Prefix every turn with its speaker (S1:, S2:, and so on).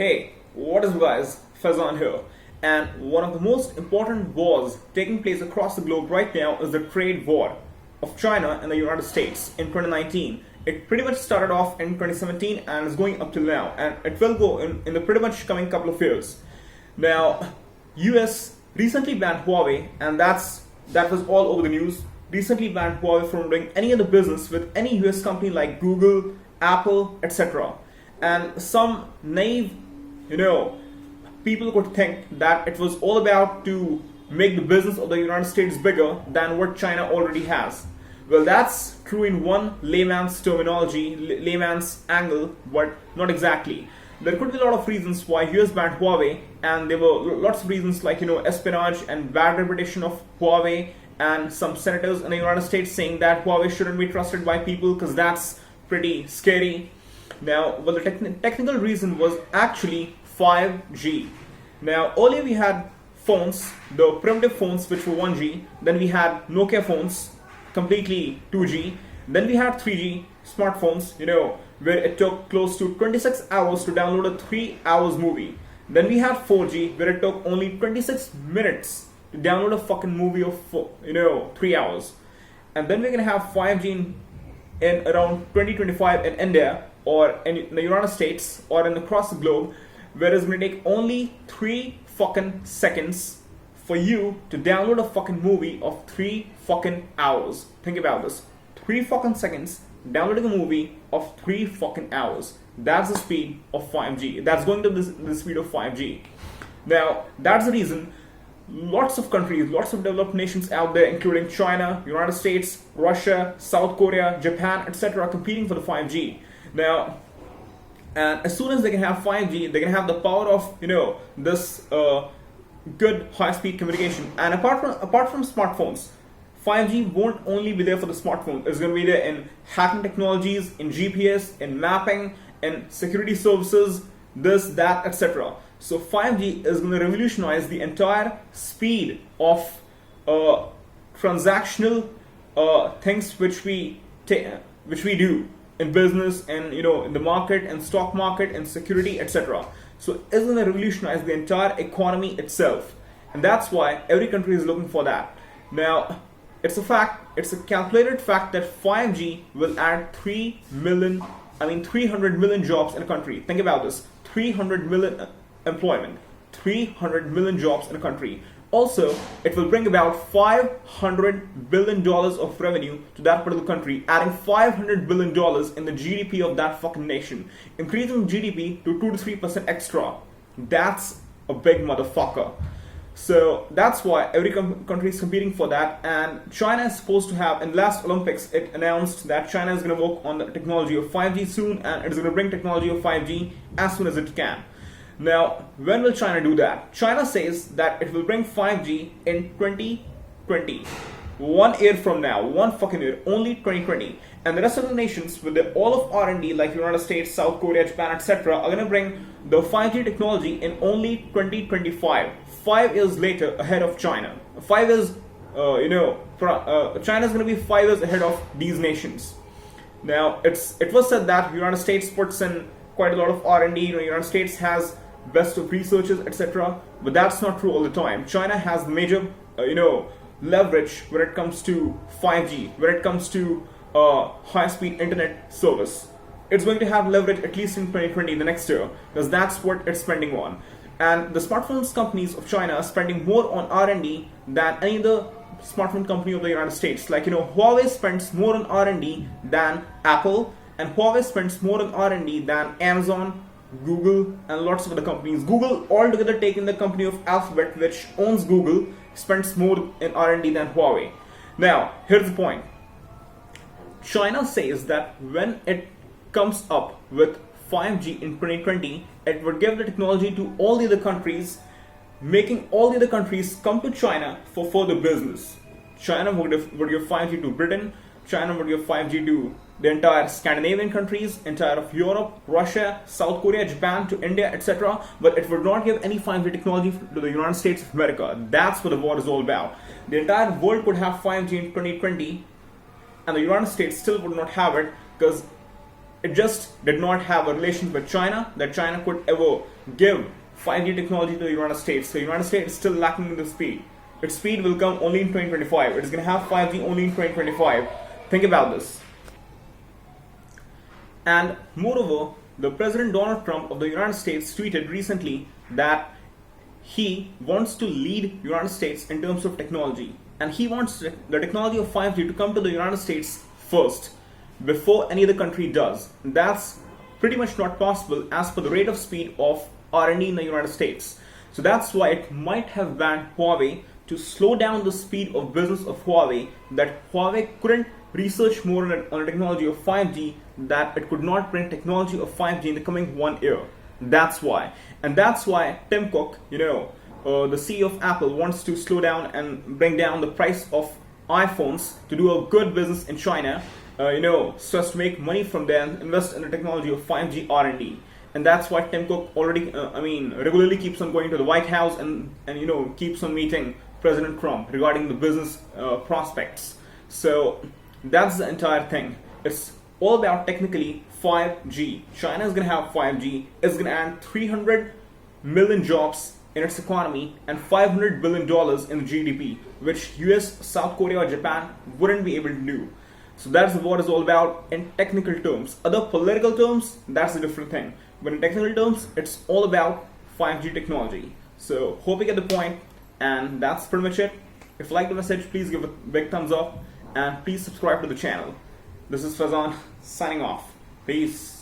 S1: Hey, what is up guys, Fazan here, and one of the most important wars taking place across the globe right now is the trade war of China and the United States in 2019. It pretty much started off in 2017 and is going up till now, and it will go in the pretty much coming couple of years. Now, US recently banned Huawei, and that was all over the news. Recently banned Huawei from doing any other business with any US company like Google, Apple, etc. And some naive, people could think that it was all about to make the business of the United States bigger than what China already has. Well, that's true in one layman's terminology, layman's angle, but not exactly. There could be a lot of reasons why US banned Huawei, and there were lots of reasons like espionage and bad reputation of Huawei, and some senators in the United States saying that Huawei shouldn't be trusted by people because that's pretty scary. Now, well, the technical reason was actually 5G. Now, earlier we had phones, the primitive phones which were 1G, then we had Nokia phones, completely 2G, then we had 3G smartphones, where it took close to 26 hours to download a 3 hours movie. Then we had 4G, where it took only 26 minutes to download a fucking movie of 3 hours. And then we're gonna have 5G in around 2025 in India, or in the United States, or across the globe, where it's going to take only 3 fucking seconds for you to download a fucking movie of 3 fucking hours. Think about this. 3 fucking seconds downloading a movie of 3 fucking hours. That's the speed of 5G. That's going to the speed of 5G. Now, that's the reason lots of countries, lots of developed nations out there, including China, United States, Russia, South Korea, Japan, etc., are competing for the 5G. Now, and as soon as they can have 5G, they can have the power of this good high-speed communication. And apart from smartphones, 5G won't only be there for the smartphone. It's going to be there in hacking technologies, in GPS, in mapping, in security services, this, that, etc. So 5G is going to revolutionize the entire speed of transactional things which we do in business and in the market and stock market and security, etc. So it's going to revolutionize the entire economy itself, and that's why every country is looking for that. Now, it's a fact, it's a calculated fact that 5G will add 300 million jobs in a country. Think about this: 300 million employment, 300 million jobs in a country. Also, it will bring about $500 billion of revenue to that particular country, adding $500 billion in the GDP of that fucking nation, increasing GDP to 2 to 3% extra. That's a big motherfucker. So that's why every country is competing for that, and China is supposed to have, in the last Olympics, it announced that China is going to work on the technology of 5G soon, and it is going to bring technology of 5G as soon as it can. Now, when will China do that? China says that it will bring 5G in 2020. 1 year from now, 1 fucking year, only 2020. And the rest of the nations with all of R&D like United States, South Korea, Japan, etc. are going to bring the 5G technology in only 2025. 5 years later, ahead of China. 5 years, China is going to be 5 years ahead of these nations. Now, it was said that United States puts in quite a lot of R&D. United States has best of researchers, etc. But that's not true all the time. China has major, leverage when it comes to 5G, when it comes to high-speed internet service. It's going to have leverage at least in 2020, the next year, because that's what it's spending on. And the smartphones companies of China are spending more on R&D than any other smartphone company of the United States. Like, Huawei spends more on R&D than Apple, and Huawei spends more on R&D than Amazon, Google, and lots of other companies. Google, altogether taking the company of Alphabet, which owns Google, spends more in R&D than Huawei. Now, here's the point. China says that when it comes up with 5G in 2020, it would give the technology to all the other countries, making all the other countries come to China for further business. China would give 5G to Britain, China would give 5G to the entire Scandinavian countries, entire of Europe, Russia, South Korea, Japan, to India, etc. But it would not give any 5G technology to the United States of America. That's what the war is all about. The entire world could have 5G in 2020, and the United States still would not have it because It just did not have a relation with China that China could ever give 5G technology to the United States. So the United States is still lacking in the speed. Its speed will come only in 2025. It is going to have 5G only in 2025. Think about this. And moreover, the President Donald Trump of the United States tweeted recently that he wants to lead United States in terms of technology. And he wants the technology of 5G to come to the United States first, before any other country does. That's pretty much not possible as per the rate of speed of R&D in the United States. So that's why it might have banned Huawei to slow down the speed of business of Huawei, that Huawei couldn't research more on the technology of 5G, that it could not bring technology of 5G in the coming 1 year. That's why. And that's why Tim Cook, the CEO of Apple, wants to slow down and bring down the price of iPhones to do a good business in China, so as to make money from there and invest in the technology of 5G R&D. And that's why Tim Cook already, regularly keeps on going to the White House and keeps on meeting President Trump regarding the business prospects. So that's the entire thing. It's all about technically 5G. China is going to have 5G. It's going to add 300 million jobs in its economy and $500 billion in the GDP, which US, South Korea, or Japan wouldn't be able to do. So that's what it's all about in technical terms. Other political terms, that's a different thing. But in technical terms, it's all about 5G technology. So hope you get the point, and that's pretty much it. If you like the message, please give it a big thumbs up, and please subscribe to the channel. This is Fazan signing off. Peace.